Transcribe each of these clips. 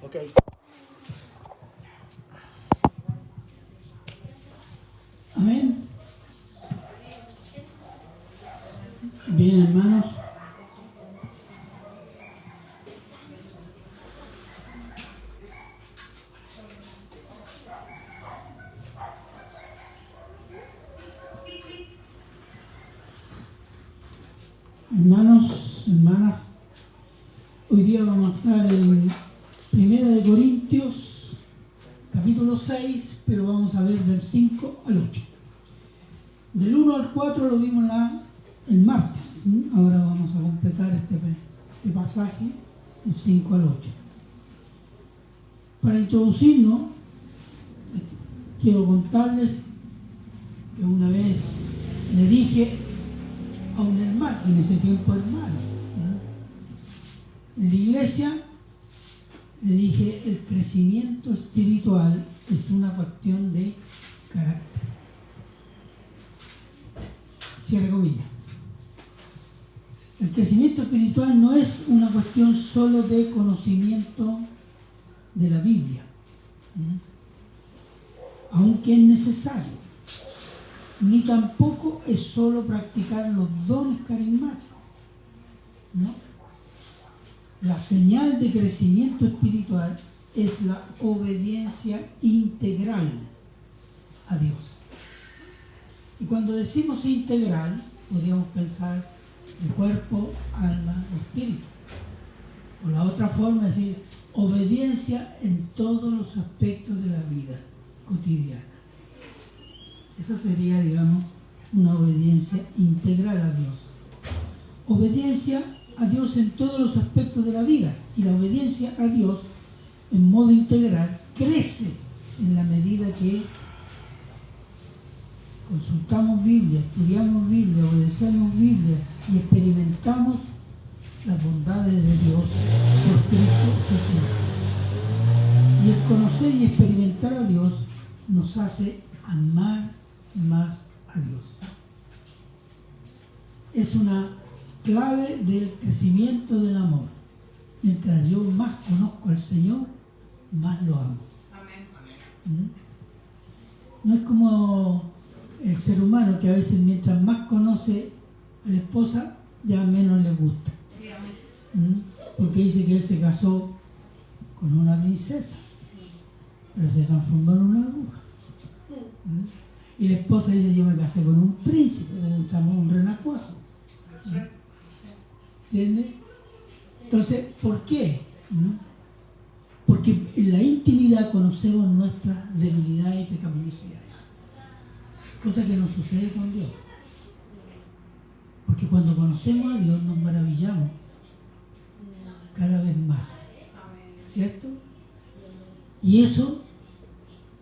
Ok. Amén. Bien, hermanos. Hermanos, hermanas, hoy día vamos a estar en 1 Corintios, capítulo 6, pero vamos a ver del 5 al 8. Del 1 al 4 lo vimos el martes. Ahora vamos a completar este pasaje, del 5 al 8. Para introducirnos, quiero contarles que una vez le dije a un hermano, en ese tiempo hermano, en la iglesia, le dije, el crecimiento espiritual es una cuestión de carácter. Cierre comillas. El crecimiento espiritual no es una cuestión solo de conocimiento de la Biblia, aunque es necesario, ni tampoco es solo practicar los dones carismáticos, ¿no? La señal de crecimiento espiritual es la obediencia integral a Dios. Y cuando decimos integral, podríamos pensar de cuerpo, alma, espíritu. O la otra forma es decir, obediencia en todos los aspectos de la vida cotidiana. Esa sería, digamos, una obediencia integral a Dios. Obediencia a Dios en todos los aspectos de la vida. Y la obediencia a Dios en modo integral crece en la medida que consultamos Biblia, estudiamos Biblia, obedecemos Biblia y experimentamos las bondades de Dios por Cristo Jesús. Y el conocer y experimentar a Dios nos hace amar más a Dios. Es una clave del crecimiento del amor. Mientras yo más conozco al Señor, más lo amo. Amén. No es como el ser humano que a veces mientras más conoce a la esposa, ya menos le gusta. Porque dice que él se casó con una princesa, pero se transformó en una bruja. Y la esposa dice, yo me casé con un príncipe, le entramos un renacuajo. ¿Entiendes? Entonces, ¿por qué? Porque en la intimidad conocemos nuestras debilidades y pecaminosidades. Cosa que no sucede con Dios. Porque cuando conocemos a Dios nos maravillamos cada vez más. ¿Cierto? Y eso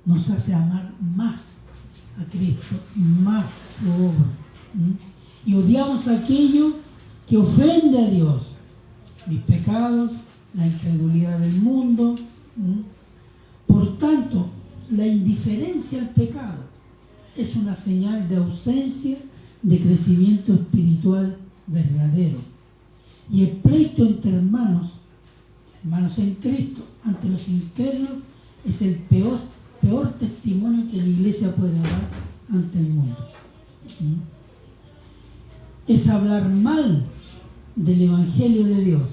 nos hace amar más a Cristo, más su obra. Y odiamos aquello que ofende a Dios. Mis pecados, la incredulidad del mundo. Por tanto, la indiferencia al pecado es una señal de ausencia de crecimiento espiritual verdadero. Y el pleito entre hermanos en Cristo, ante los incrédulos, es el peor testimonio que la iglesia puede dar ante el mundo. Es hablar mal del Evangelio de Dios.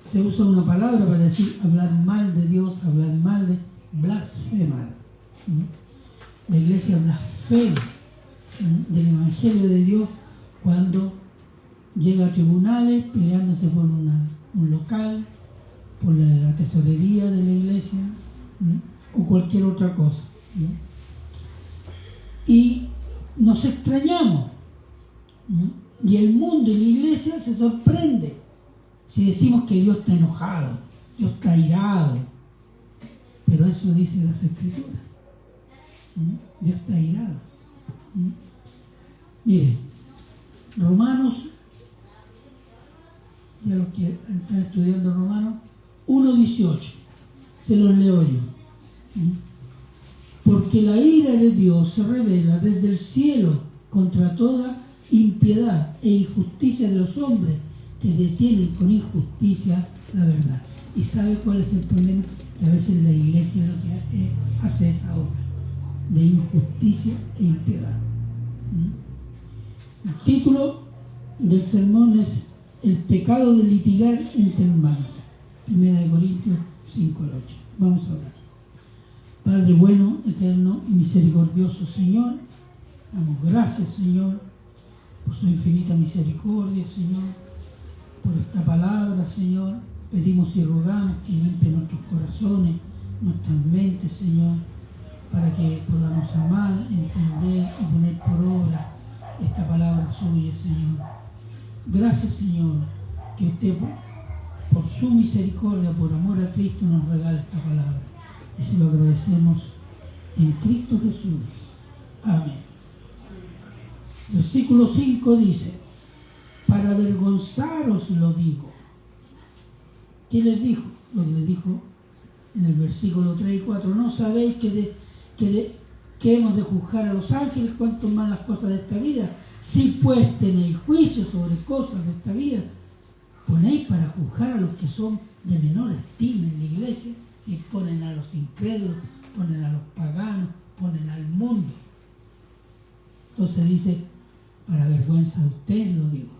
Se usa una palabra para decir hablar mal de Dios, hablar mal de blasfemar. La iglesia blasfema del Evangelio de Dios cuando llega a tribunales peleándose por un local, por la tesorería de la iglesia o cualquier otra cosa. Y nos extrañamos. Y el mundo y la iglesia se sorprende si decimos que Dios está enojado, Dios está airado. Pero eso dicen las Escrituras. Dios está airado. Miren, Romanos, ya los que están estudiando Romanos, 1:18, se los leo yo. Porque la ira de Dios se revela desde el cielo contra toda impiedad e injusticia de los hombres que detienen con injusticia la verdad. ¿Y sabe cuál es el problema? Que a veces la iglesia lo que hace esa obra de injusticia e impiedad. El título del sermón es El pecado de litigar entre hermanos. 1 Corintios 5 al 8. Vamos a orar. Padre bueno, eterno y misericordioso Señor, damos gracias, Señor, por su infinita misericordia, Señor, por esta palabra, Señor. Pedimos y rogamos que limpie nuestros corazones, nuestras mentes, Señor, para que podamos amar, entender y poner por obra esta palabra suya, Señor. Gracias, Señor, que usted por su misericordia, por amor a Cristo, nos regala esta palabra. Y se lo agradecemos en Cristo Jesús. Amén. Versículo 5 dice: para avergonzaros lo digo. ¿Qué les dijo? Lo que les dijo en el versículo 3 y 4. ¿No sabéis que hemos de juzgar a los ángeles, cuanto más las cosas de esta vida? Si pues tenéis juicio sobre cosas de esta vida, ponéis para juzgar a los que son de menor estima en la iglesia. Si ponen a los incrédulos, ponen a los paganos, ponen al mundo. Entonces dice, para vergüenza de ustedes lo digo.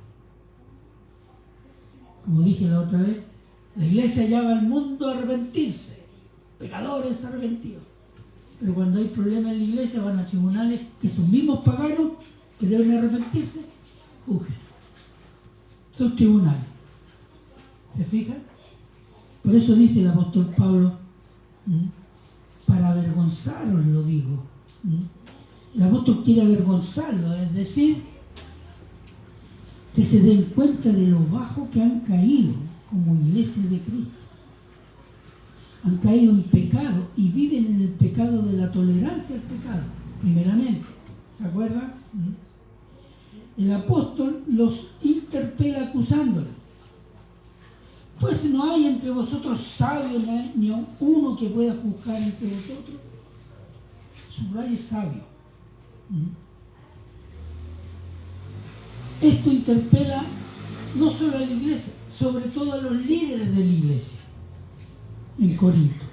Como dije la otra vez, la iglesia llama al mundo a arrepentirse, pecadores arrepentidos. Pero cuando hay problemas en la iglesia van a tribunales que son mismos paganos que deben arrepentirse, juzguen. Son tribunales. ¿Se fijan? Por eso dice el apóstol Pablo, para avergonzaros lo digo. El apóstol quiere avergonzarlo, es decir, que se den cuenta de lo bajo que han caído como iglesia de Cristo. Han caído en pecado y viven en el pecado de la tolerancia al pecado, primeramente. ¿Se acuerdan? El apóstol los interpela acusándolos. Pues no hay entre vosotros sabio ni uno que pueda juzgar entre vosotros. Subraya sabio. Esto interpela no solo a la iglesia, sobre todo a los líderes de la iglesia en Corinto.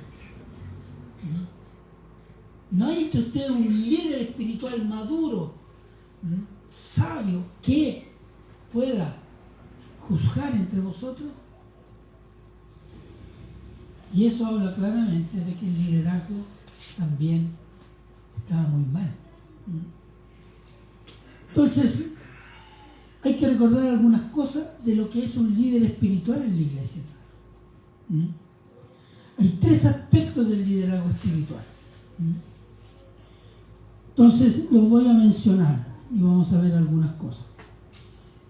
¿No hay entre ustedes un líder espiritual maduro, sabio, que pueda juzgar entre vosotros? Y eso habla claramente de que el liderazgo también estaba muy mal. Entonces, hay que recordar algunas cosas de lo que es un líder espiritual en la iglesia. Hay 3 aspectos del liderazgo espiritual. Entonces, los voy a mencionar y vamos a ver algunas cosas.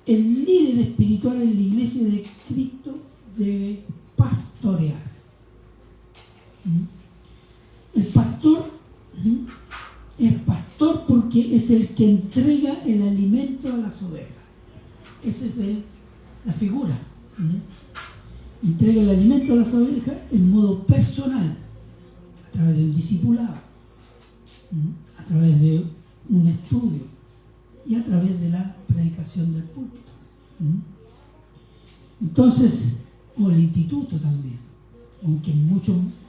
El líder espiritual en la iglesia de Cristo debe pastorear. El pastor es pastor porque es el que entrega el alimento a las ovejas. Esa es la figura. Entrega el alimento a las ovejas en modo personal, a través del discipulado, a través de un estudio y a través de la predicación del púlpito. Entonces, o el instituto también, aunque es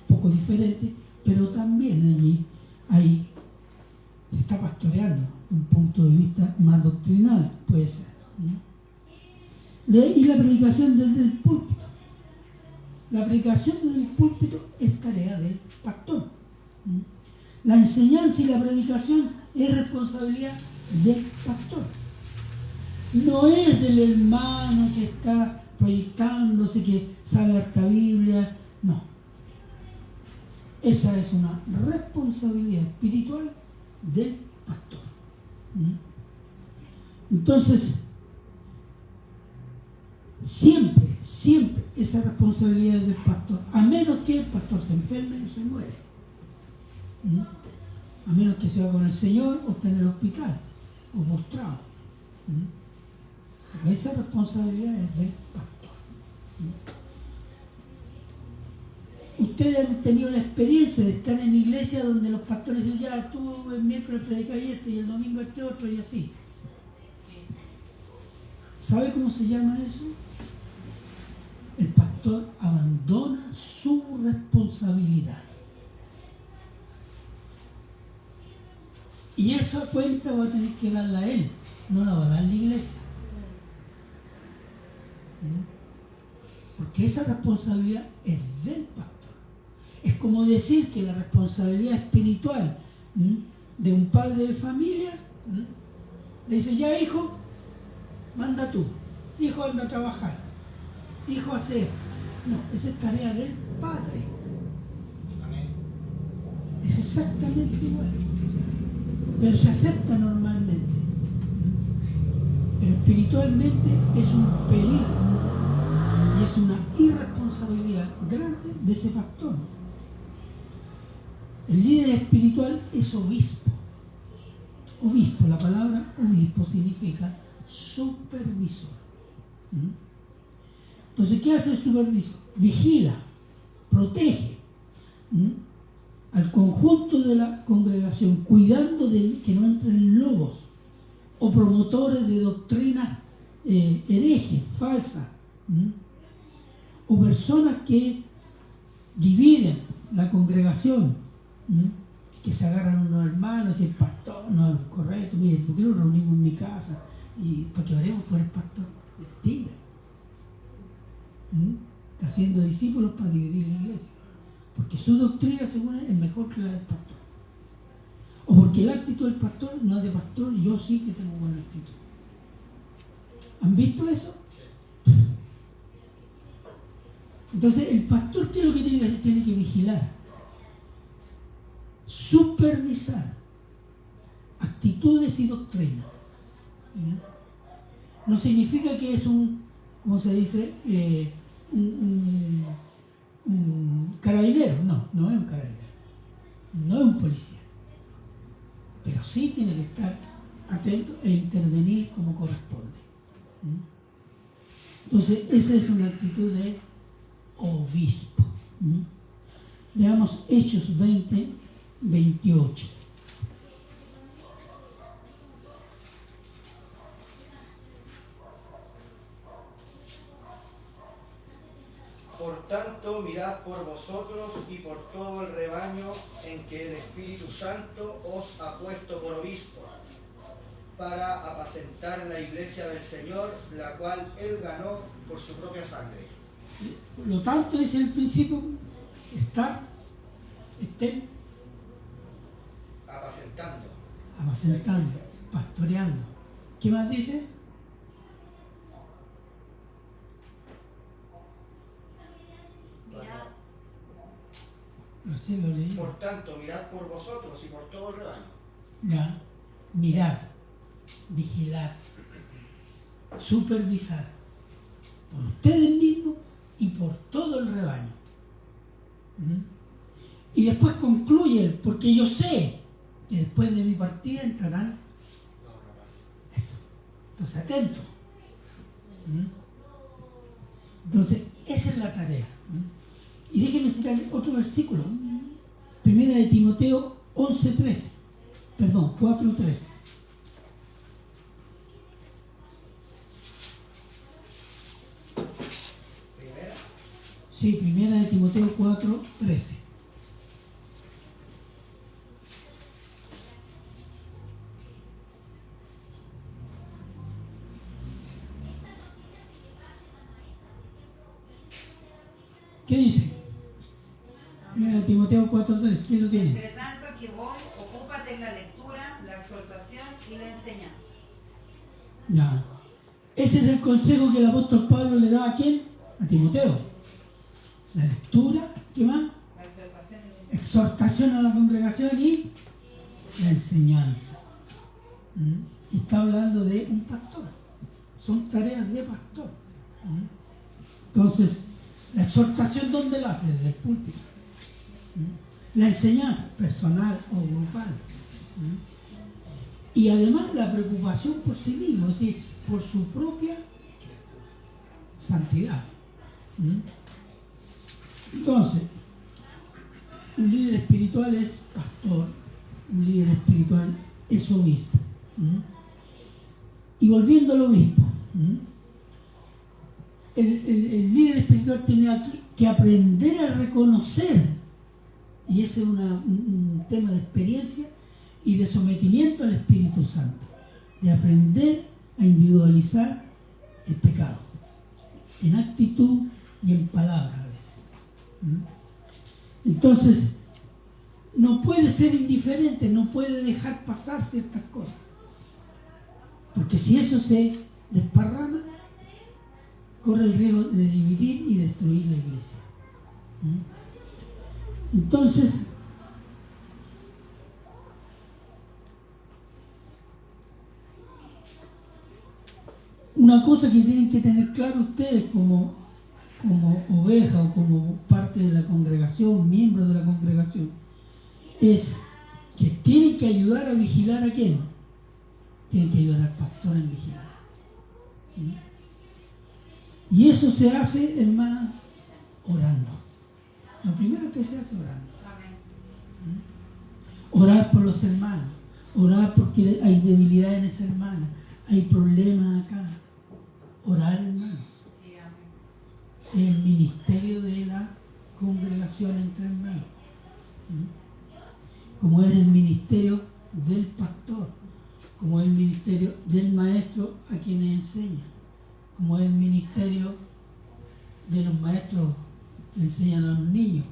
poco diferente, pero también allí se está pastoreando de un punto de vista más doctrinal, puede ser. Y la predicación desde el púlpito. La predicación desde el púlpito es tarea del pastor. La enseñanza y la predicación es responsabilidad del pastor. No es del hermano que está proyectándose, que sabe harta Biblia, no. Esa es una responsabilidad espiritual del pastor. Entonces, siempre esa responsabilidad es del pastor, a menos que el pastor se enferme o se muere. A menos que se va con el Señor o esté en el hospital o postrado. Pero esa responsabilidad es del pastor. Ustedes han tenido la experiencia de estar en iglesia donde los pastores dicen, ya tú el miércoles predicas esto y el domingo este otro y así. ¿Sabe cómo se llama eso? El pastor abandona condona su responsabilidad. Y esa cuenta va a tener que darla a él, no la va a dar la iglesia. Porque esa responsabilidad es del pastor. Es como decir que la responsabilidad espiritual de un padre de familia, le dice, ya hijo, manda tú, hijo anda a trabajar, hijo hace esto. No, esa es tarea del padre. Amén. Es exactamente igual. Pero se acepta normalmente. Pero espiritualmente es un peligro y es una irresponsabilidad grande de ese pastor. El líder espiritual es obispo. Obispo, la palabra obispo significa supervisor. Entonces, ¿qué hace el supervisor? Vigila, protege al conjunto de la congregación, cuidando de que no entren lobos o promotores de doctrinas herejes, falsas, o personas que dividen la congregación, que se agarran unos hermanos y el pastor no es correcto, mire, ¿por qué nos reunimos en mi casa y para que oremos por el pastor? Mentira. Está haciendo discípulos para dividir la iglesia, porque su doctrina según él es mejor que la del pastor, o porque la actitud del pastor no es de pastor, yo sí que tengo buena actitud. ¿Han visto eso? Entonces el pastor, ¿qué es lo que tiene que hacer? Tiene que vigilar, supervisar actitudes y doctrinas. No significa que es ¿cómo se dice? Un carabinero. No es un carabinero, no es un policía, pero sí tiene que estar atento e intervenir como corresponde. Entonces esa es una actitud de obispo. Veamos Hechos 20:28. Por tanto, mirad por vosotros y por todo el rebaño en que el Espíritu Santo os ha puesto por obispos, para apacentar la iglesia del Señor, la cual Él ganó por su propia sangre. Por lo tanto, dice el principio, estén apacentando, pastoreando. ¿Qué más dice? Recién lo leí. Por tanto, mirad por vosotros y por todo el rebaño. Ya, mirad, vigilar, supervisar, por ustedes mismos y por todo el rebaño. Y después concluye, porque yo sé que después de mi partida entrarán. Eso. Entonces, atentos. Entonces, esa es la tarea. Y déjenme citar otro versículo. Primera de Timoteo 4:13. ¿Primera? Sí, primera de Timoteo 4:13. ¿Qué dice? Primera de Timoteo 4:13. ¿Quién lo tiene? Entre tanto que voy, ocúpate en la lectura, la exhortación y la enseñanza. Ya. Ese es el consejo que el apóstol Pablo le da a ¿quién? A Timoteo. La lectura, ¿qué más? La exhortación y la enseñanza. Exhortación a la congregación y la enseñanza. Y está hablando de un pastor. Son tareas de pastor. Entonces, la exhortación, ¿dónde la hace? Desde el púlpito. La enseñanza, personal o grupal. Y además la preocupación por sí mismo, es decir, por su propia santidad. Entonces, un líder espiritual es pastor, un líder espiritual es obispo. Y volviendo al obispo, el líder espiritual tiene aquí que aprender a reconocer, y ese es un tema de experiencia y de sometimiento al Espíritu Santo, de aprender a individualizar el pecado, en actitud y en palabra a veces. Entonces, no puede ser indiferente, no puede dejar pasar ciertas cosas, porque si eso se desparrama, corre el riesgo de dividir y destruir la iglesia. Entonces, una cosa que tienen que tener claro ustedes como oveja o como parte de la congregación, miembros de la congregación, es que tienen que ayudar a vigilar a quién. Tienen que ayudar al pastor en vigilar. Y eso se hace, hermana, orando. Lo primero que se hace orando. Orar por los hermanos. Orar porque hay debilidad en esa hermana. Hay problemas acá. Orar, hermano. El ministerio de la congregación entre hermanos. Como es el ministerio del pastor. Como es el ministerio del maestro a quienes enseña. Como es el ministerio de los maestros que enseñan a los niños.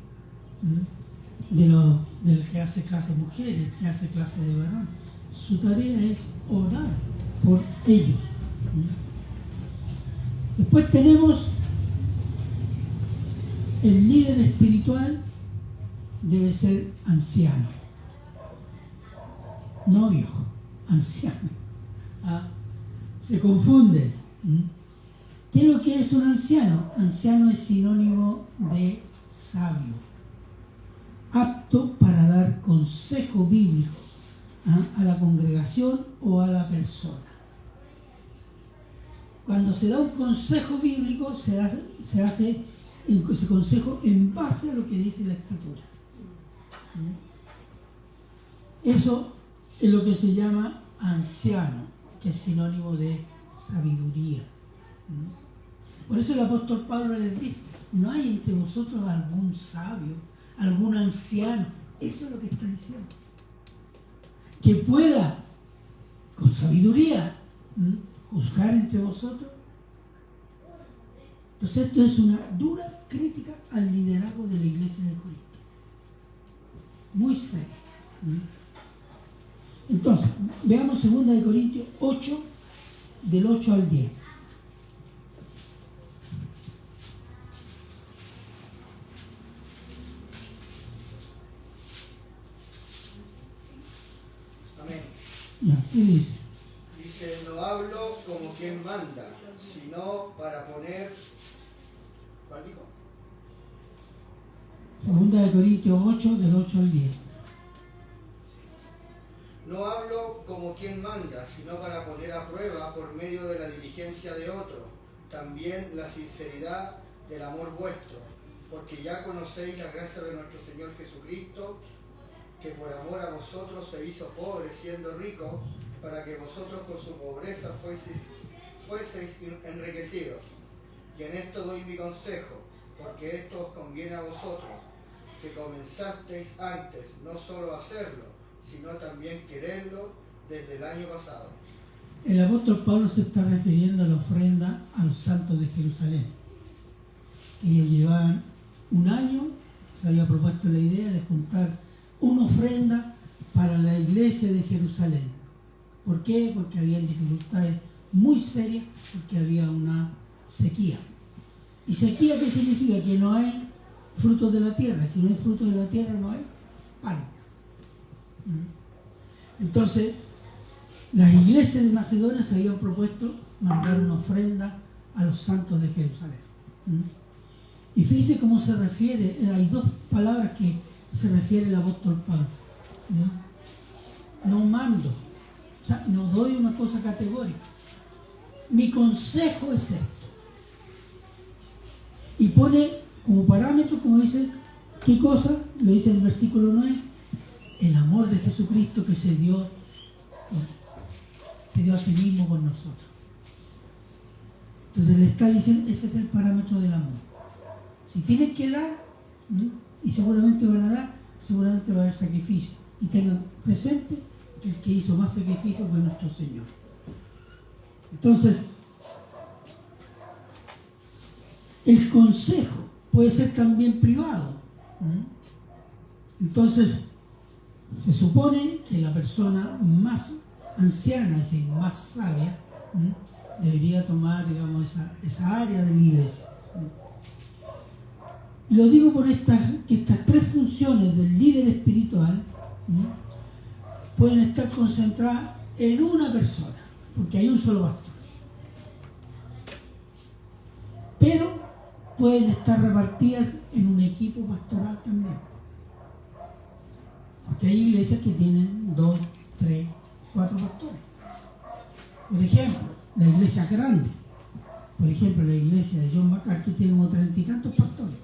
Del que hace clase de mujeres, que hace clase de varón. Su tarea es orar por ellos. Después tenemos el líder espiritual debe ser anciano, no viejo, anciano. Se confunde. ¿Qué es lo que es un anciano? Anciano es sinónimo de sabio, apto para dar consejo bíblico a la congregación o a la persona. Cuando se da un consejo bíblico, se hace ese consejo en base a lo que dice la Escritura. Eso es lo que se llama anciano, que es sinónimo de sabiduría. Por eso el apóstol Pablo les dice, no hay entre vosotros algún sabio, algún anciano. Eso es lo que está diciendo. Que pueda, con sabiduría, juzgar entre vosotros. Entonces esto es una dura crítica al liderazgo de la iglesia de Corinto. Muy seria. Entonces, veamos 2 de Corintios 8, del 8 al 10. Amén. Ya, ¿qué dice? Dice, no hablo como quien manda, sino para poner... ¿Cuál dijo? 2 de Corintios 8, del 8 al 10. No hablo como quien manda, sino para poner a prueba por medio de la diligencia de otro, también la sinceridad del amor vuestro, porque ya conocéis la gracia de nuestro Señor Jesucristo, que por amor a vosotros se hizo pobre siendo rico, para que vosotros con su pobreza fueseis enriquecidos. Y en esto doy mi consejo, porque esto os conviene a vosotros, que comenzasteis antes no solo a hacerlo, sino también quererlo desde el año pasado. El apóstol Pablo se está refiriendo a la ofrenda a los santos de Jerusalén. Ellos llevaban un año, se había propuesto la idea de juntar una ofrenda para la iglesia de Jerusalén. ¿Por qué? Porque había dificultades muy serias, porque había una sequía. ¿Y sequía qué significa? Que no hay frutos de la tierra. Si no hay frutos de la tierra, no hay pan. Entonces, las iglesias de Macedonia se habían propuesto mandar una ofrenda a los santos de Jerusalén. Y fíjense cómo se refiere, hay dos palabras que se refiere el apóstol Pablo. No mando, o sea, no doy una cosa categórica. Mi consejo es esto. Y pone como parámetro, como dice, ¿qué cosa? Lo dice en el versículo 9, el amor de Jesucristo que se dio a sí mismo por nosotros. Entonces le está diciendo, ese es el parámetro del amor. Si tienen que dar, y seguramente van a dar, seguramente va a haber sacrificio. Y tengan presente que el que hizo más sacrificio fue nuestro Señor. Entonces, el consejo puede ser también privado. Entonces, se supone que la persona más anciana, es decir, más sabia, debería tomar, digamos, esa área de la iglesia. Y lo digo por que estas tres funciones del líder espiritual pueden estar concentradas en una persona, porque hay un solo pastor. Pero pueden estar repartidas en un equipo pastoral también. Porque hay iglesias que tienen 2, 3, 4 pastores. Por ejemplo, la iglesia grande. Por ejemplo, la iglesia de John MacArthur tiene como 30 y tantos pastores.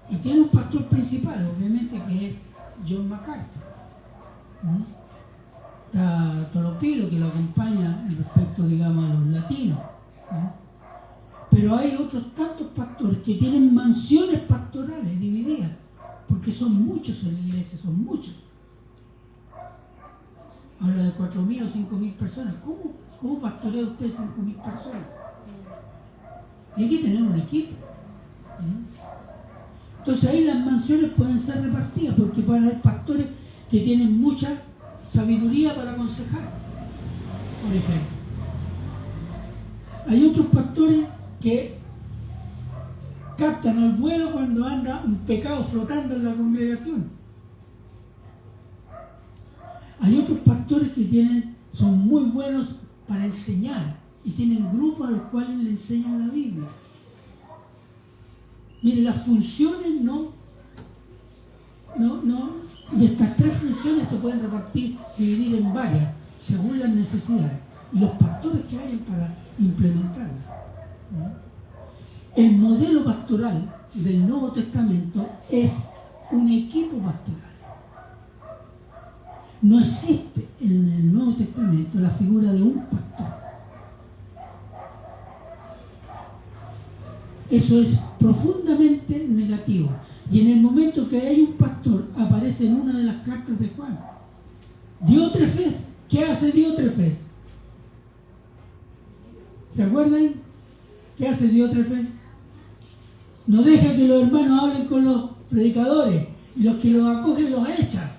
Y tiene un pastor principal, obviamente, que es John MacArthur. Está Tolopilo, que lo acompaña en respecto, digamos, a los latinos. Pero hay otros tantos pastores que tienen mansiones pastorales divididas, porque son muchos en la iglesia, son muchos. Habla de 4.000 o 5.000 personas. ¿Cómo pastorea usted 5.000 personas? Hay que tener un equipo. Entonces ahí las mansiones pueden ser repartidas, porque pueden haber pastores que tienen mucha sabiduría para aconsejar, por ejemplo. Hay otros pastores que captan al vuelo cuando anda un pecado flotando en la congregación. Hay otros pastores que son muy buenos para enseñar y tienen grupos a los cuales le enseñan la Biblia. Mire, las funciones de estas tres funciones se pueden dividir en varias, según las necesidades y los pastores que hayan para implementarlas. El modelo pastoral del Nuevo Testamento es un equipo pastoral. No existe en el Nuevo Testamento la figura de un pastor. Eso es profundamente negativo. Y en el momento que hay un pastor, aparece en una de las cartas de Juan. Diótrefes, ¿qué hace Diótrefes? ¿Se acuerdan? ¿Qué hace Diótrefes? No deja que los hermanos hablen con los predicadores, y los que los acogen los echan.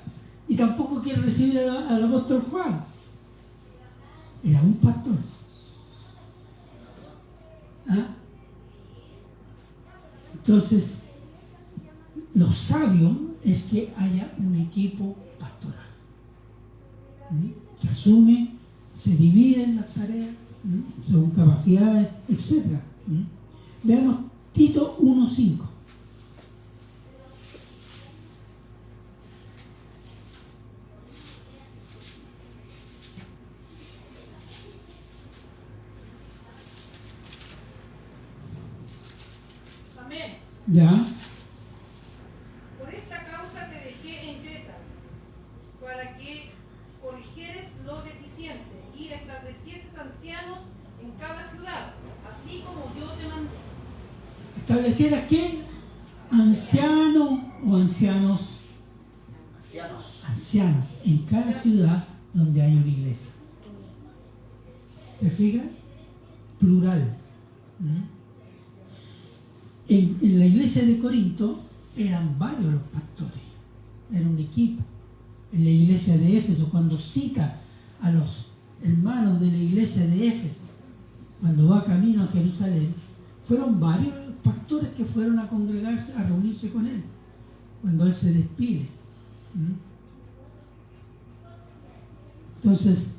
Y tampoco quiere recibir al apóstol Juan. Era un pastor. Entonces, lo sabio es que haya un equipo pastoral que asume, se dividen las tareas según capacidades, etc. Veamos Tito 1:5. Amén. Ya. Por esta causa te dejé en Creta, para que corrigieres lo deficiente y establecieses ancianos en cada ciudad, así como yo te mandé. ¿Establecieras qué? Anciano o ancianos. Ancianos en cada ciudad donde hay una iglesia. ¿Se fijan? Plural. En la iglesia de Corinto eran varios los pastores, era un equipo. En la iglesia de Éfeso, cuando cita a los hermanos de la iglesia de Éfeso, cuando va camino a Jerusalén, fueron varios los pastores que fueron a congregarse, a reunirse con él, cuando él se despide. Entonces,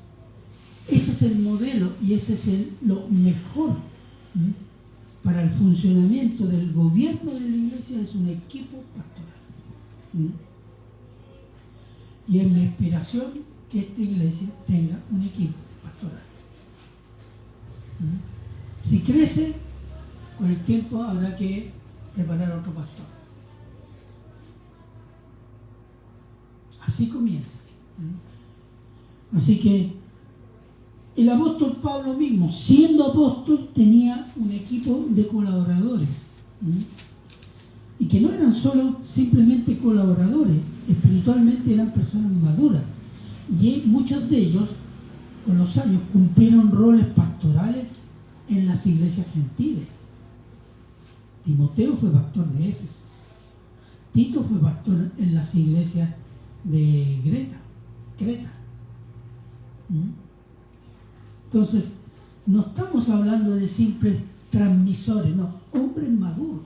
ese es el modelo y ese es lo mejor para el funcionamiento del gobierno de la iglesia, es un equipo pastoral. Y es mi aspiración que esta iglesia tenga un equipo pastoral. Si crece, con el tiempo habrá que preparar otro pastor. Así comienza. Así que el apóstol Pablo mismo, siendo apóstol, tenía un equipo de colaboradores. Y que no eran solo simplemente colaboradores, espiritualmente eran personas maduras. Y muchos de ellos, con los años, cumplieron roles pastorales en las iglesias gentiles. Timoteo fue pastor de Éfeso. Tito fue pastor en las iglesias de Creta. Entonces, no estamos hablando de simples transmisores, no, hombres maduros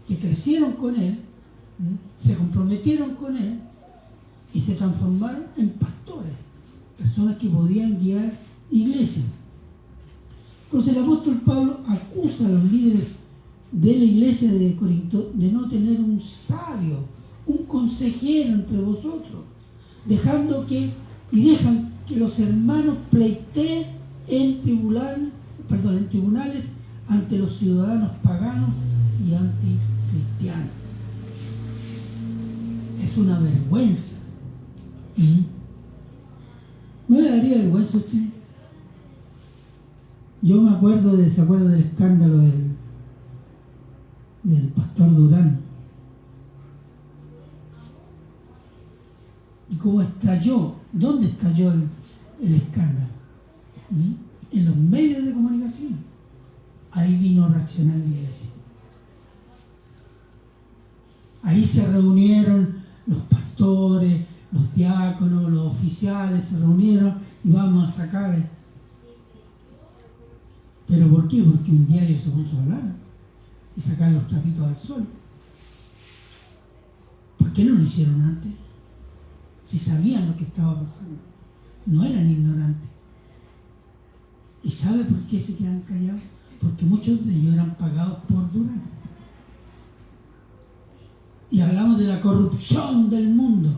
que crecieron con él, se comprometieron con él y se transformaron en pastores, personas que podían guiar iglesias. Entonces el apóstol Pablo acusa a los líderes de la iglesia de Corinto de no tener un sabio, un consejero entre vosotros, dejan que los hermanos pleiteen en tribunales ante los ciudadanos paganos y anticristianos. Es una vergüenza. ¿No le daría vergüenza a usted? Yo me acuerdo ¿se acuerda del escándalo del pastor Durán? ¿Y cómo estalló? ¿Dónde estalló el escándalo? En los medios de comunicación. Ahí vino a reaccionar la iglesia. Ahí se reunieron los pastores, los diáconos, los oficiales, se reunieron y vamos a sacar. ¿Pero por qué? Porque un diario se puso a hablar y sacar los trapitos al sol. ¿Por qué no lo hicieron antes? Si sabían lo que estaba pasando. No eran ignorantes. ¿Y sabe por qué se quedan callados? Porque muchos de ellos eran pagados por Durán. Y hablamos de la corrupción del mundo.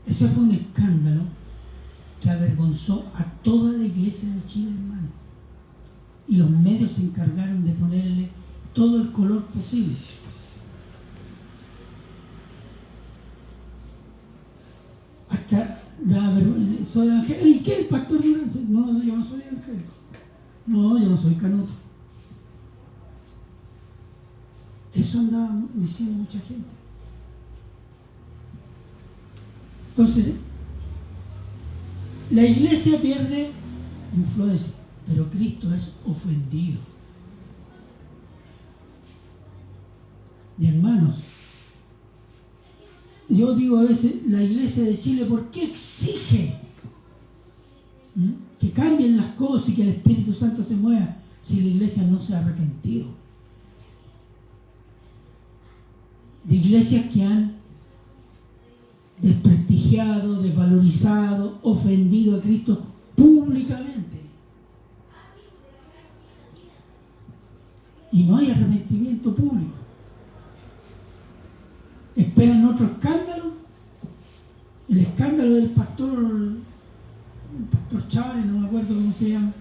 Ese fue un escándalo que avergonzó a toda la iglesia de Chile, hermano. Y los medios se encargaron de ponerle todo el color posible. Hasta da vergüenza. Soy evangélico. ¿Y qué? ¿El pastor Durán? No, yo no soy evangélico. No, yo no soy canuto. Eso andaba diciendo mucha gente. Entonces, la iglesia pierde influencia, pero Cristo es ofendido. Y hermanos, yo digo a veces, la iglesia de Chile, ¿por qué exige que cambien las cosas y que el Espíritu Santo se mueva si la iglesia no se ha arrepentido? De iglesias que han desprestigiado, desvalorizado, ofendido a Cristo públicamente. Y no hay arrepentimiento público. Esperan otro escándalo. El escándalo del pastor Chávez, no me acuerdo cómo se llama.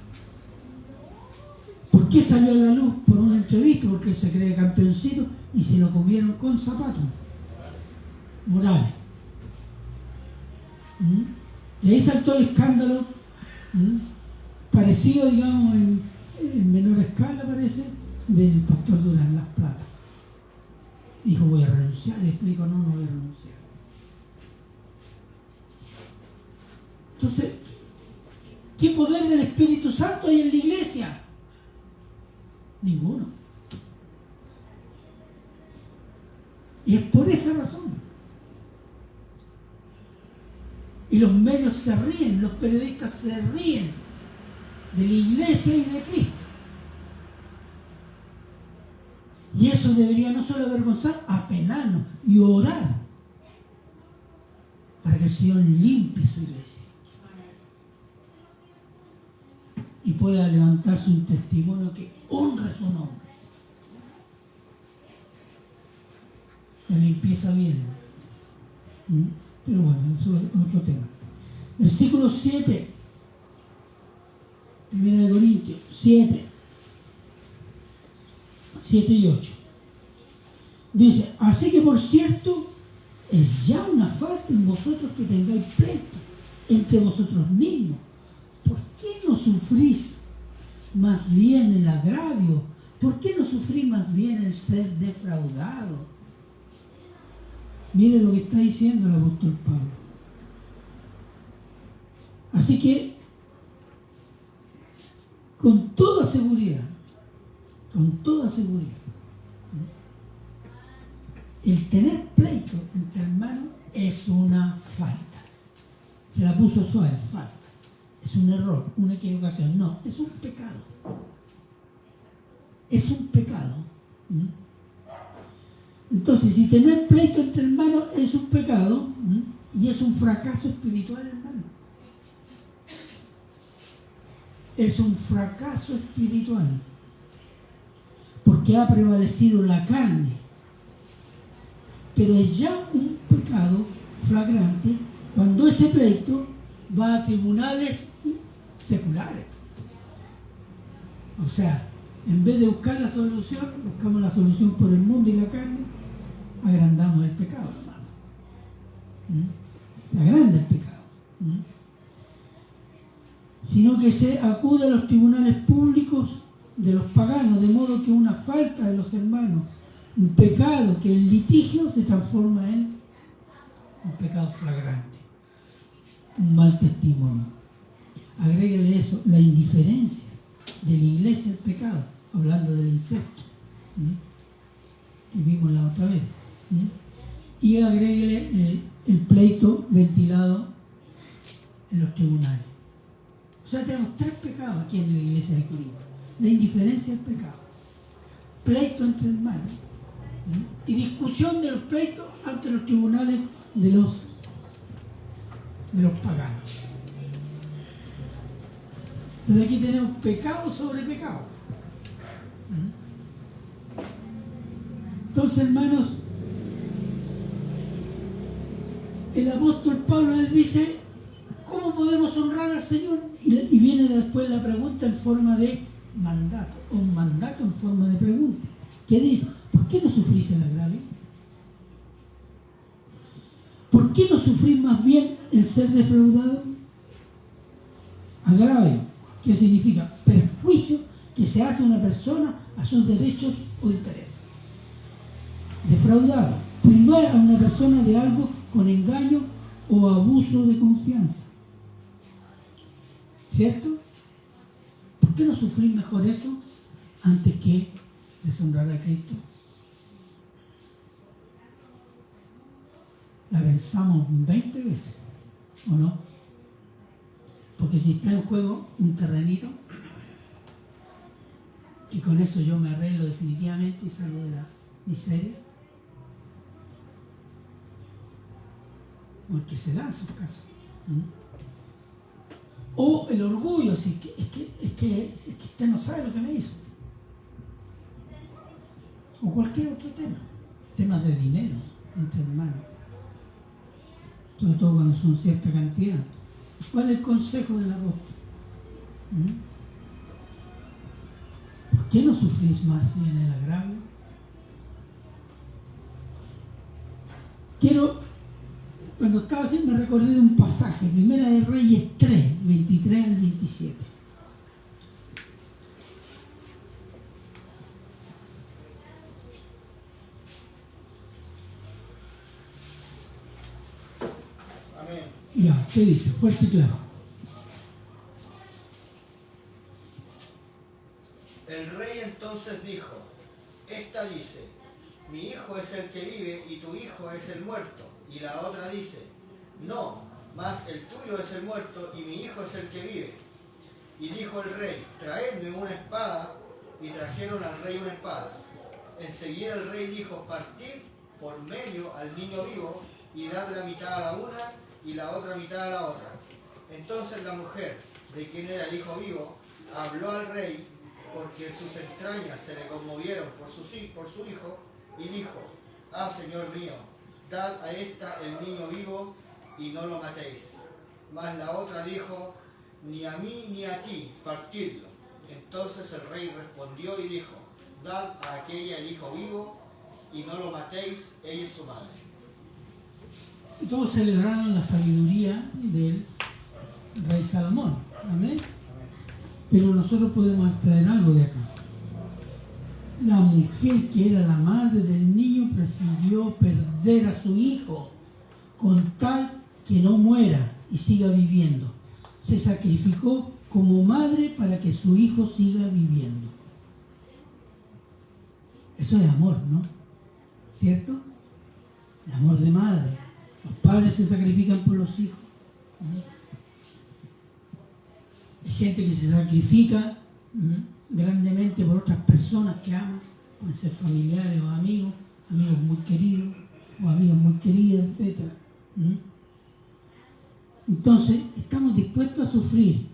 ¿Por qué salió a la luz? Por una entrevista, porque él se cree campeoncito y se lo comieron con zapatos. Morales. Y ahí saltó el escándalo, parecido, digamos, en menor escala, parece, del pastor Durán Las Plata. Dijo, voy a renunciar. Le explico, no voy a renunciar. Entonces, ¿qué poder del Espíritu Santo hay en la iglesia? Ninguno. Y es por esa razón. Y los medios se ríen, los periodistas se ríen de la iglesia y de Cristo. Y eso debería no solo avergonzar, apenarnos y orar para que el Señor limpie su iglesia y pueda levantarse un testimonio que honre su nombre. La limpieza viene. Pero bueno, eso es otro tema. Versículo 7. 1 Corintios 7 y 8. Dice, así que por cierto, es ya una falta en vosotros que tengáis pleito entre vosotros mismos. ¿Por qué no sufrís más bien el agravio? ¿Por qué no sufrís más bien el ser defraudado? Mire lo que está diciendo el apóstol Pablo. Así que, con toda seguridad, el tener pleito entre hermanos es una falta. Se la puso suave, falta. Es un error, una equivocación. No, es un pecado. Es un pecado. Entonces, si tener pleito entre hermanos es un pecado y es un fracaso espiritual, hermano. Es un fracaso espiritual. Porque ha prevalecido la carne. Pero es ya un pecado flagrante cuando ese pleito va a tribunales seculares. O sea, en vez de buscar la solución, buscamos la solución por el mundo y la carne, agrandamos el pecado, hermano. Se agranda el pecado. Sino que se acude a los tribunales públicos de los paganos, de modo que una falta de los hermanos, un pecado que el litigio se transforma en un pecado flagrante, un mal testimonio. Agréguele eso, la indiferencia de la iglesia al pecado, hablando del incesto, que vimos la otra vez. Y agréguele el pleito ventilado en los tribunales. O sea, tenemos 3 pecados aquí en la iglesia de Corinto. La indiferencia al pecado, pleito entre hermanos, y discusión de los pleitos ante los tribunales de los paganos. Entonces aquí tenemos pecado sobre pecado. Entonces, hermanos, el apóstol Pablo les dice, ¿cómo podemos honrar al Señor? Y viene después la pregunta en forma de mandato, o un mandato en forma de pregunta, que dice, ¿por qué no sufrís el agravio? ¿Por qué no sufrís más bien el ser defraudado? Agravio, ¿qué significa? Perjuicio que se hace a una persona a sus derechos o intereses. Defraudado, privar a una persona de algo con engaño o abuso de confianza. ¿Cierto? ¿Por qué no sufrir mejor eso antes que deshonrar a Cristo? La pensamos 20 veces, ¿o no? Porque si está en juego un terrenito, que con eso yo me arreglo definitivamente y salgo de la miseria, porque se da esos casos. O el orgullo, si es que usted no sabe lo que me hizo. O cualquier otro tema. Temas de dinero entre hermanos. Sobre todo cuando son cierta cantidad. ¿Cuál es el consejo del apóstol? ¿Por qué no sufrís más bien el agravio? Cuando estaba así me recordé de un pasaje, Primera de Reyes 3, 23 al 27. Amén. Ya, ¿qué dice? Fuerte y claro. El rey entonces dijo, esta dice, mi hijo es el que vive y tu hijo es el muerto. Y la otra dice, no, mas el tuyo es el muerto y mi hijo es el que vive. Y dijo el rey, traedme una espada, y trajeron al rey una espada. Enseguida el rey dijo, partid por medio al niño vivo y dad la mitad a la una y la otra mitad a la otra. Entonces la mujer, de quien era el hijo vivo, habló al rey, porque sus entrañas se le conmovieron por su hijo, y dijo, ah, señor mío, dad a esta el niño vivo y no lo matéis. Mas la otra dijo, ni a mí ni a ti, partidlo. Entonces el rey respondió y dijo, dad a aquella el hijo vivo y no lo matéis, ella es su madre. Y todos celebraron la sabiduría del rey Salomón. Amén. Pero nosotros podemos extraer algo de acá. La mujer que era la madre del niño prefirió perder a su hijo con tal que no muera y siga viviendo. Se sacrificó como madre para que su hijo siga viviendo. Eso es amor, ¿no? ¿Cierto? El amor de madre. Los padres se sacrifican por los hijos. Hay gente que se sacrifica grandemente por otras personas que aman, pueden ser familiares o amigos, amigos muy queridos o amigas muy queridas, etc. Entonces, estamos dispuestos a sufrir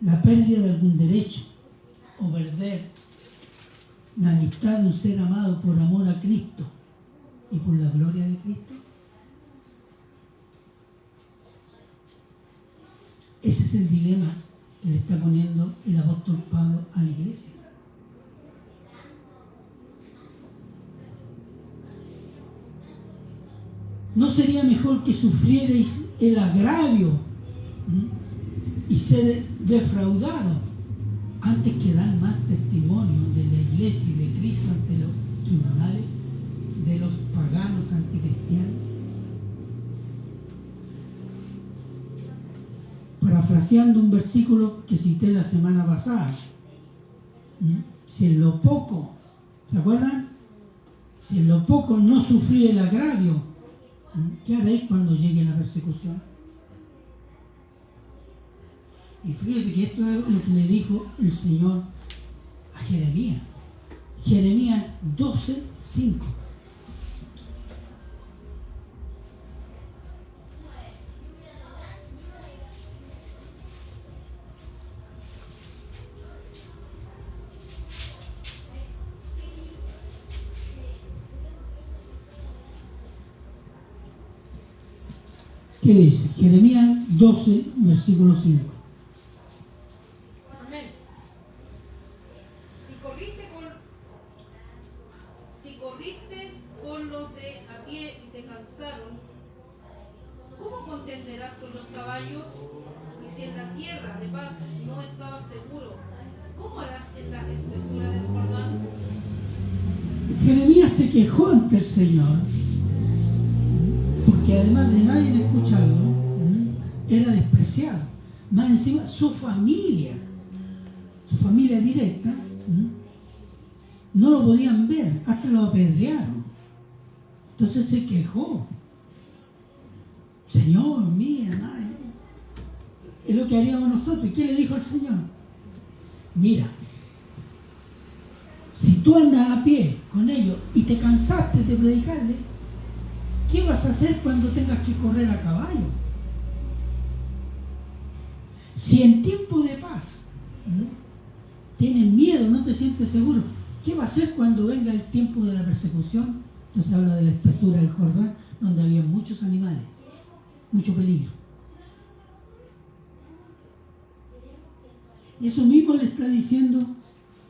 la pérdida de algún derecho o perder la amistad de un ser amado por amor a Cristo y por la gloria de Cristo. Ese es el dilema que le está poniendo el apóstol Pablo a la iglesia. ¿No sería mejor que sufrierais el agravio y ser defraudados antes que dar mal testimonio de la iglesia y de Cristo ante los tribunales de los paganos anticristianos? Parafraseando un versículo que cité la semana pasada, si en lo poco, ¿se acuerdan? Si en lo poco no sufrí el agravio, ¿qué haréis cuando llegue la persecución? Y fíjese que esto es lo que le dijo el Señor a Jeremías. Jeremías 12:5. ¿Qué dice? Jeremías 12, versículo 5. Amén. Si corriste con los de a pie y te cansaron, ¿cómo contenderás con los caballos? Y si en la tierra de paz no estabas seguro, ¿cómo harás en la espesura del Jordán? Jeremías se quejó ante el Señor, porque además de nadie escucharlo, era despreciado. Más encima, su familia directa, no lo podían ver, hasta lo apedrearon. Entonces se quejó. Señor, mira, nadie. Es lo que haríamos nosotros. ¿Y qué le dijo el Señor? Mira, si tú andas a pie con ellos y te cansaste de predicarle, ¿qué vas a hacer cuando tengas que correr a caballo? Si en tiempo de paz tienes miedo, no te sientes seguro, ¿qué va a hacer cuando venga el tiempo de la persecución? Entonces habla de la espesura del Jordán, donde había muchos animales, mucho peligro. Y eso mismo le está diciendo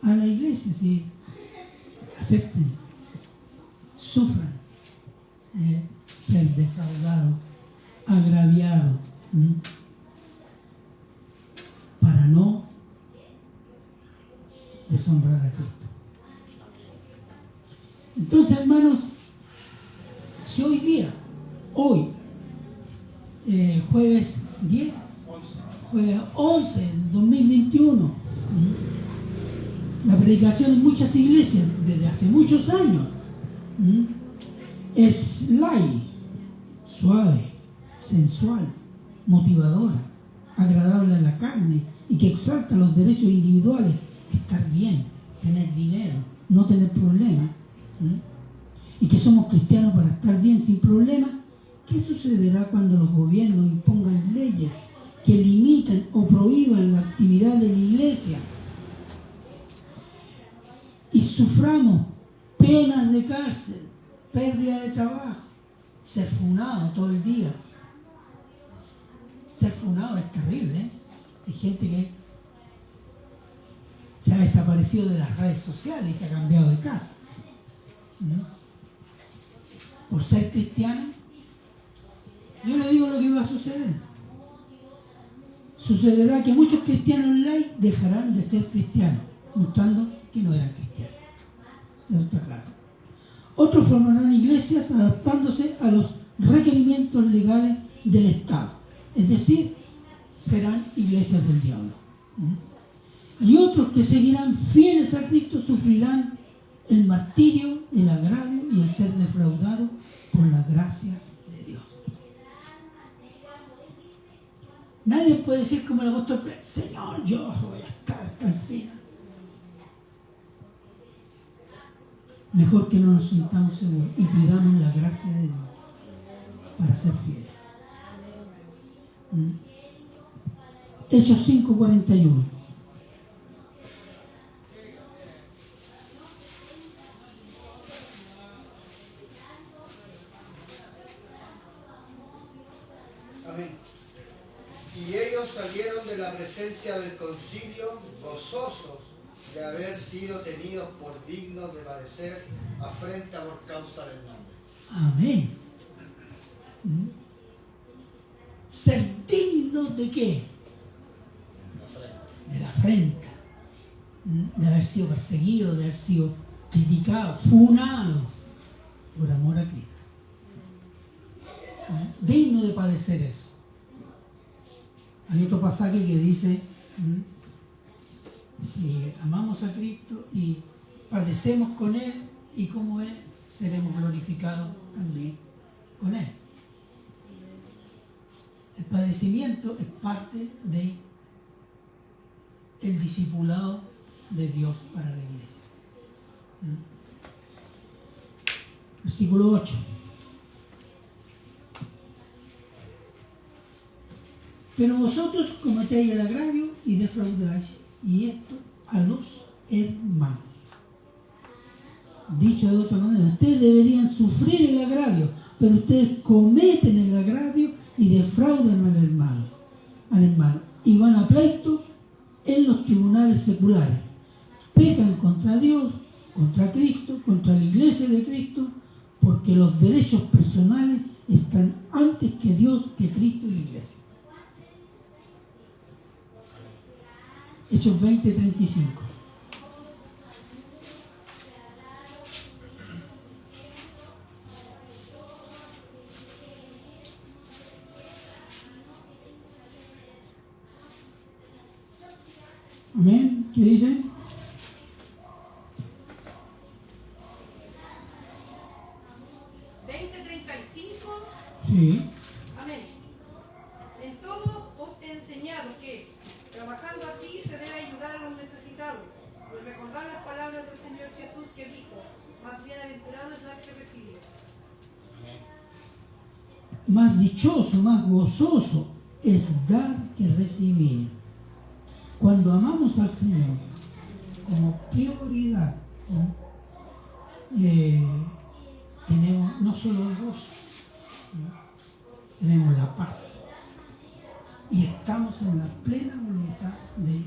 a la iglesia: si acepten, sufran ser defraudados, agraviados, para no deshonrar a Cristo. Entonces, hermanos, si hoy, jueves 10, jueves 11 del 2021, la predicación en muchas iglesias desde hace muchos años es light, suave, sensual, motivadora, agradable a la carne y que exalta los derechos individuales, estar bien, tener dinero, no tener problemas, y que somos cristianos para estar bien sin problemas. ¿Qué sucederá cuando los gobiernos impongan leyes que limiten o prohíban la actividad de la iglesia y suframos penas de cárcel, pérdida de trabajo, ser funado todo el día? Ser funado es terrible, ¿eh? Hay gente que se ha desaparecido de las redes sociales y se ha cambiado de casa. Por ser cristiano, Yo le digo lo que va a suceder. Sucederá que muchos cristianos online dejarán de ser cristianos, mostrando que no eran cristianos. Eso está claro. Otros formarán iglesias adaptándose a los requerimientos legales del Estado. Es decir, serán iglesias del diablo. Y otros que seguirán fieles a Cristo sufrirán el martirio, el agravio y el ser defraudado por la gracia de Dios. Nadie puede decir como el apóstol Pedro: Señor, yo voy a estar hasta el final. Mejor que no nos sintamos seguros y pidamos la gracia de Dios para ser fieles. Hechos 5:41. Amén. Y ellos salieron de la presencia del concilio gozosos de haber sido tenidos por dignos de padecer afrenta por causa del nombre. Amén. Ser dignos de qué? De la afrenta. De haber sido perseguido, de haber sido criticado, funado por amor a Cristo. Digno de padecer eso. Hay otro pasaje que dice: si amamos a Cristo y padecemos con Él y como Él, seremos glorificados también con Él. El padecimiento es parte de el discipulado de Dios para la iglesia. Versículo 8. Pero vosotros cometéis el agravio y defraudáis, y esto a los hermanos. Dicho de otra manera, ustedes deberían sufrir el agravio, pero ustedes cometen el agravio y defraudan al hermano. Y van a pleito en los tribunales seculares. Pecan contra Dios, contra Cristo, contra la iglesia de Cristo, porque los derechos personales están antes que Dios, que Cristo y la iglesia. Hechos 20:35. Amén. ¿Qué dice? Sí. Amén. En todo os he enseñado que, trabajando así, se debe ayudar a los necesitados, y recordar las palabras del Señor Jesús que dijo: más bienaventurado es dar que recibir. Más dichoso, más gozoso es dar que recibir. Cuando amamos al Señor como prioridad, tenemos no solo el gozo, tenemos la paz y estamos en la plena voluntad de Dios.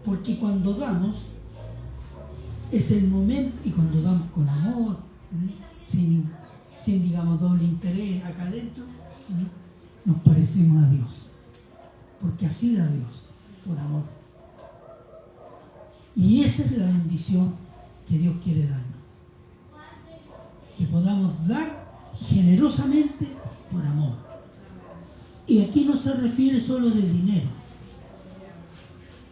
Porque cuando damos es el momento, y cuando damos con amor, sin digamos doble interés acá adentro, nos parecemos a Dios, porque así da Dios, por amor. Y esa es la bendición que Dios quiere darnos, que podamos dar generosamente por amor. Y aquí no se refiere solo del dinero,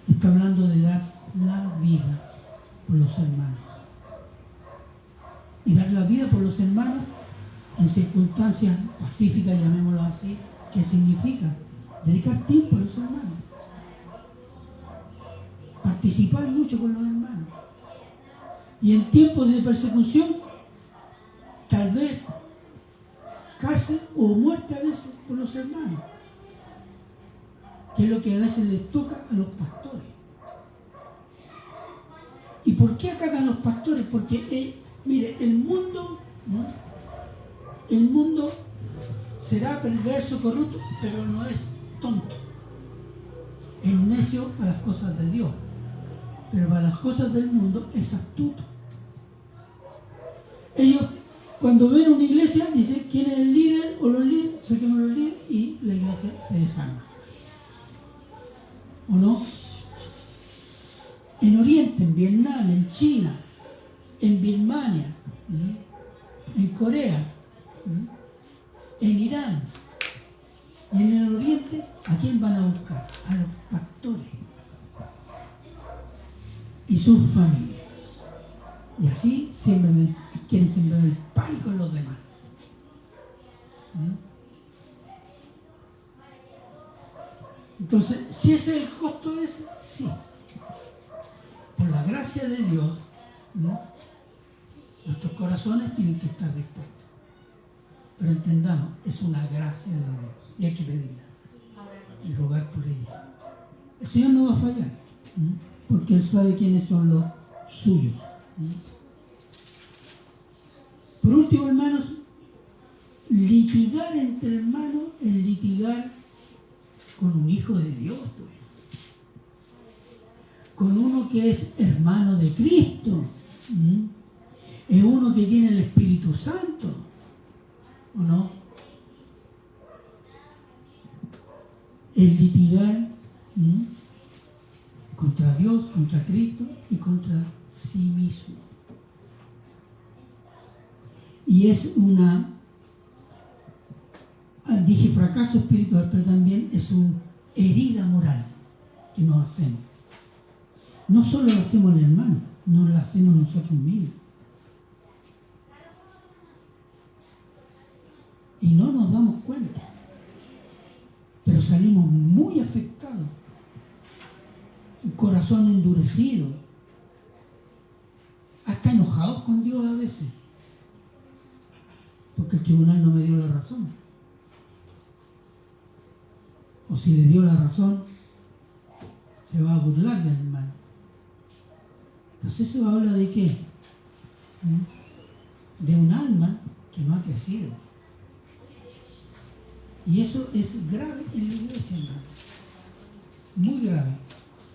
está hablando de dar la vida por los hermanos. Y dar la vida por los hermanos en circunstancias pacíficas, llamémoslo así. ¿Qué significa? Dedicar tiempo a los hermanos, participar mucho con los hermanos, y en tiempos de persecución tal vez cárcel o muerte a veces por los hermanos, que es lo que a veces les toca a los pastores. ¿Y por qué atacan los pastores? Porque mire, el mundo será perverso, corrupto, pero no es tonto. Es necio para las cosas de Dios, pero para las cosas del mundo es astuto. Ellos Cuando ven una iglesia, dice quién es el líder o los líderes, saquemos los líderes y la iglesia se desarma. ¿O no? En Oriente, en Vietnam, en China, en Birmania, en Corea, en Irán y en el Oriente, ¿a quién van a buscar? A los pastores y sus familias. Y así quieren sembrar el pánico en los demás. Entonces, si ese es el costo ese, sí. Por la gracia de Dios, nuestros corazones tienen que estar dispuestos. Pero entendamos, es una gracia de Dios y hay que pedirla y rogar por ella. El Señor no va a fallar, porque Él sabe quiénes son los suyos. Por último, hermanos, litigar entre hermanos es litigar con un hijo de Dios, pues. Con uno que es hermano de Cristo. Es uno que tiene el Espíritu Santo, ¿o no? Es litigar contra Dios, contra Cristo y contra sí mismo. Y es dije fracaso espiritual, pero también es una herida moral que nos hacemos. No solo lo hacemos el hermano, no lo hacemos nosotros mismos. Y no nos damos cuenta, pero salimos muy afectados, un corazón endurecido, hasta enojados con Dios a veces, porque el tribunal no me dio la razón. O si le dio la razón, se va a burlar del hermano. Entonces eso habla de qué? De un alma que no ha crecido. Y eso es grave en la iglesia, hermano. Muy grave.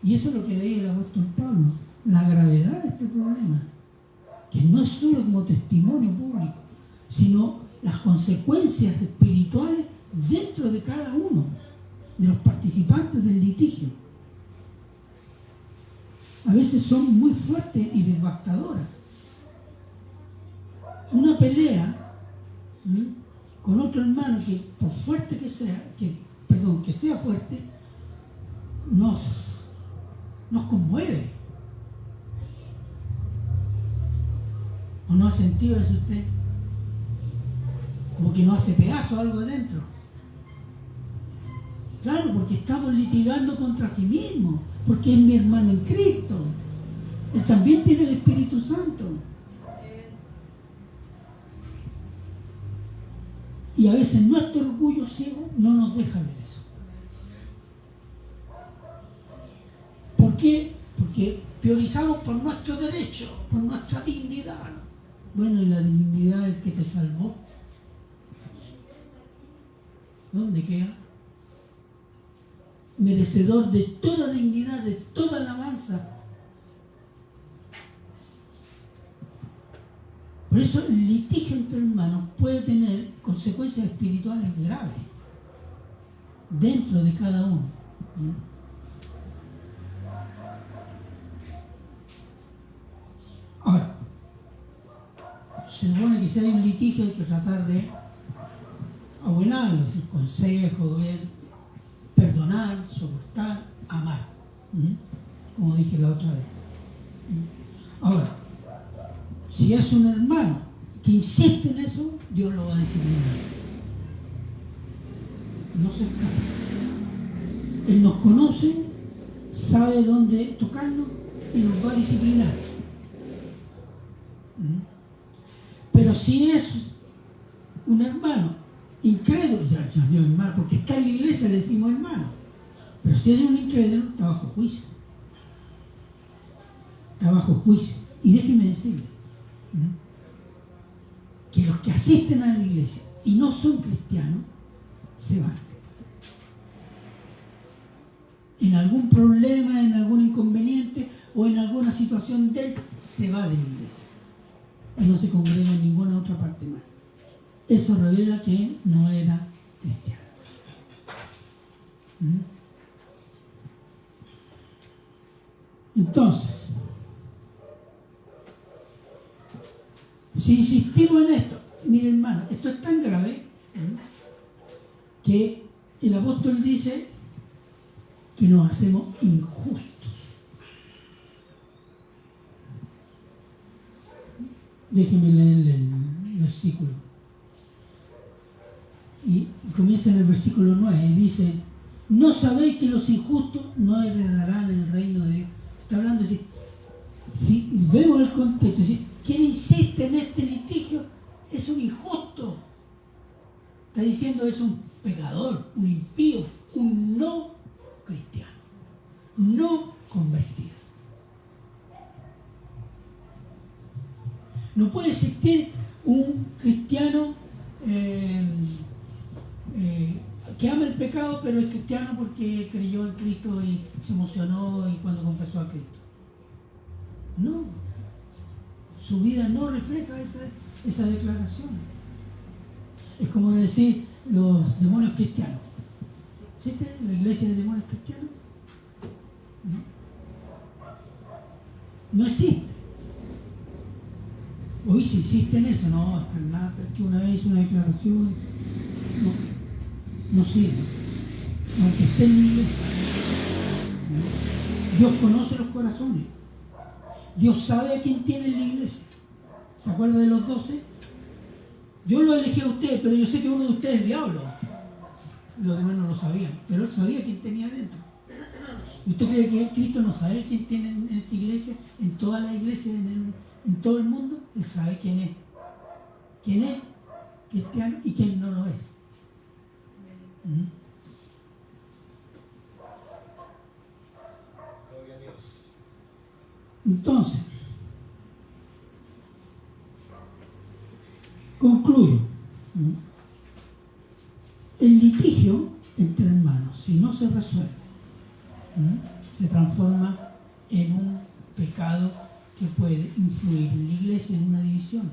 Y eso es lo que veía el apóstol Pablo, la gravedad de este problema. Que no es solo como testimonio público, sino las consecuencias espirituales dentro de cada uno de los participantes del litigio. A veces son muy fuertes y devastadoras. Una pelea con otro hermano que por fuerte que sea, que sea fuerte, nos conmueve. ¿O no ha sentido eso usted? Como que nos hace pedazo algo adentro. Claro, porque estamos litigando contra sí mismo, porque es mi hermano en Cristo. Él también tiene el Espíritu Santo. Y a veces nuestro orgullo ciego no nos deja ver eso. ¿Por qué? Porque priorizamos por nuestro derecho, por nuestra dignidad. Bueno, ¿y la dignidad del que te salvó? ¿Dónde queda? Merecedor de toda dignidad, de toda alabanza. Por eso el litigio entre hermanos puede tener consecuencias espirituales graves dentro de cada uno. Ahora, se supone que si hay un litigio hay que tratar de abonarlo, decir consejo, perdonar, soportar, amar, como dije la otra vez. Ahora, si es un hermano que insiste en eso, Dios lo va a disciplinar. No se escapa. Él nos conoce, sabe dónde tocarnos y nos va a disciplinar. Pero si es un hermano incrédulo, ya digo hermano, porque está en la iglesia le decimos hermano, pero si es un incrédulo, está bajo juicio. Está bajo juicio. Y déjeme decirle que los que asisten a la iglesia y no son cristianos, se van. En algún problema, en algún inconveniente o en alguna situación de él, se va de la iglesia. y no se congrega en ninguna otra parte más. Eso revela que no era cristiano. Entonces, si insistimos en esto, miren hermano, esto es tan grave que el apóstol dice que nos hacemos injustos. Déjenme leer el versículo. Y comienza en el versículo 9 y dice: ¿no sabéis que los injustos no heredarán el reino de Dios? Está hablando así. Si vemos el contexto, quien insiste en este litigio es un injusto. Está diciendo es un pecador, un impío, un no cristiano, no convertido. No puede existir un cristiano que ama el pecado, pero es cristiano porque creyó en Cristo y se emocionó y cuando confesó a Cristo. No. Su vida no refleja esa declaración. Es como decir los demonios cristianos. ¿Existe la iglesia de demonios cristianos? No existe. Hoy si existe en eso, no, es nada, es que una vez una declaración no sirve. Aunque esté en la iglesia. Dios conoce los corazones. Dios sabe a quién tiene en la iglesia. ¿Se acuerda de los 12? Yo lo elegí a ustedes, pero yo sé que uno de ustedes es diablo. Los demás no lo sabían, pero él sabía quién tenía dentro. ¿Y usted cree que Cristo no sabe quién tiene en esta iglesia, en toda la iglesia, en todo el mundo? Él sabe quién es. Quién es cristiano y quién no lo es. Gloria a Dios. Entonces, concluyo. El litigio entre hermanos, si no se resuelve, se transforma en un pecado que puede influir en la iglesia en una división.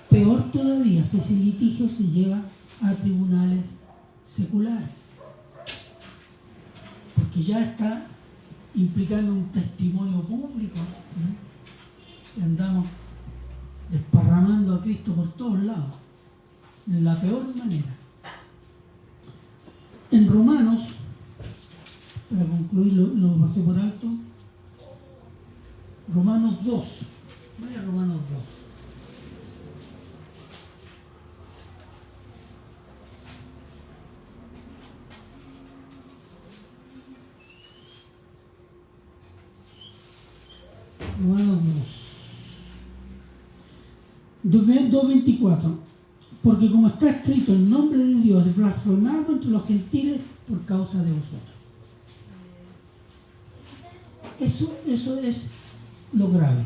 Peor todavía si ese litigio se lleva a tribunales seculares, porque ya está implicando un testimonio público, que andamos desparramando a Cristo por todos lados, de la peor manera. En Romanos, para concluir, lo pasé por alto, Romanos 2, vaya Romanos 2. Romanos 2:24. Porque como está escrito, el nombre de Dios es blasfemado entre los gentiles por causa de vosotros. Eso es lo grave.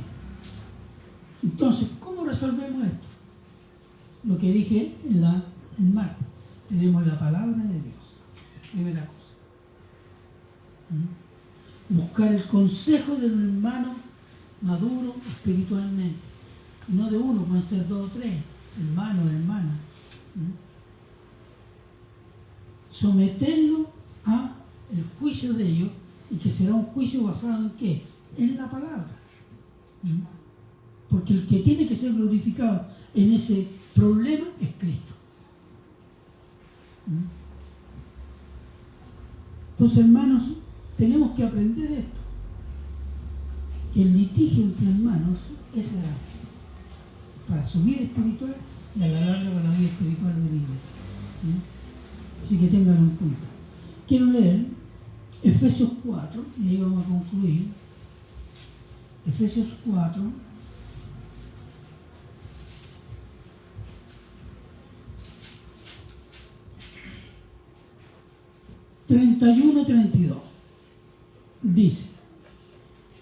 Entonces, ¿cómo resolvemos esto? Lo que dije en martes. Tenemos la palabra de Dios. Primera cosa. Buscar el consejo de un hermano maduro espiritualmente. Y no de uno, pueden ser 2 o 3. Hermano, hermana. Someterlo a el juicio de ellos, y que será un juicio basado en ¿qué? En la palabra. Porque el que tiene que ser glorificado en ese problema es Cristo. Entonces, hermanos, tenemos que aprender esto, que el litigio entre hermanos es grave para su vida espiritual y a la larga para la vida espiritual de la iglesia. Así que ténganlo en cuenta. Quiero leer Efesios 4, y ahí vamos a concluir. Efesios 4, (31-32) dice: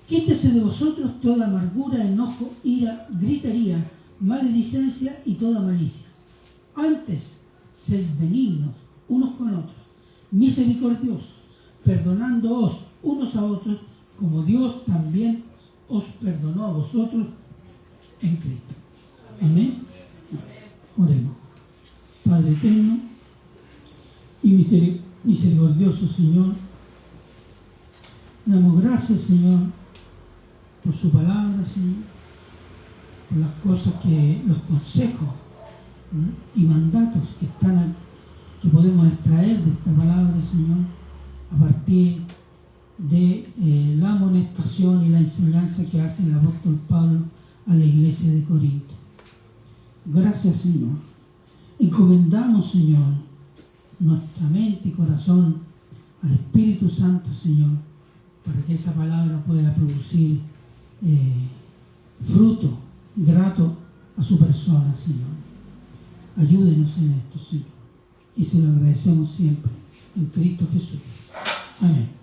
quítese de vosotros toda amargura, enojo, ira, gritería, maledicencia y toda malicia. Antes, sed benignos unos con otros, misericordiosos, perdonándoos unos a otros, como Dios también os perdonó a vosotros en Cristo. Amén. Oremos. Padre eterno y misericordioso Señor, damos gracias, Señor, por su palabra, Señor, por las cosas los consejos y mandatos que que podemos extraer de esta palabra, Señor, a partir de la amonestación y la enseñanza que hace el apóstol Pablo a la iglesia de Corinto. Gracias, Señor. Encomendamos, Señor, nuestra mente y corazón al Espíritu Santo, Señor, para que esa palabra pueda producir fruto grato a su persona, Señor. Ayúdenos en esto, Señor, y se lo agradecemos siempre en Cristo Jesús. Amén.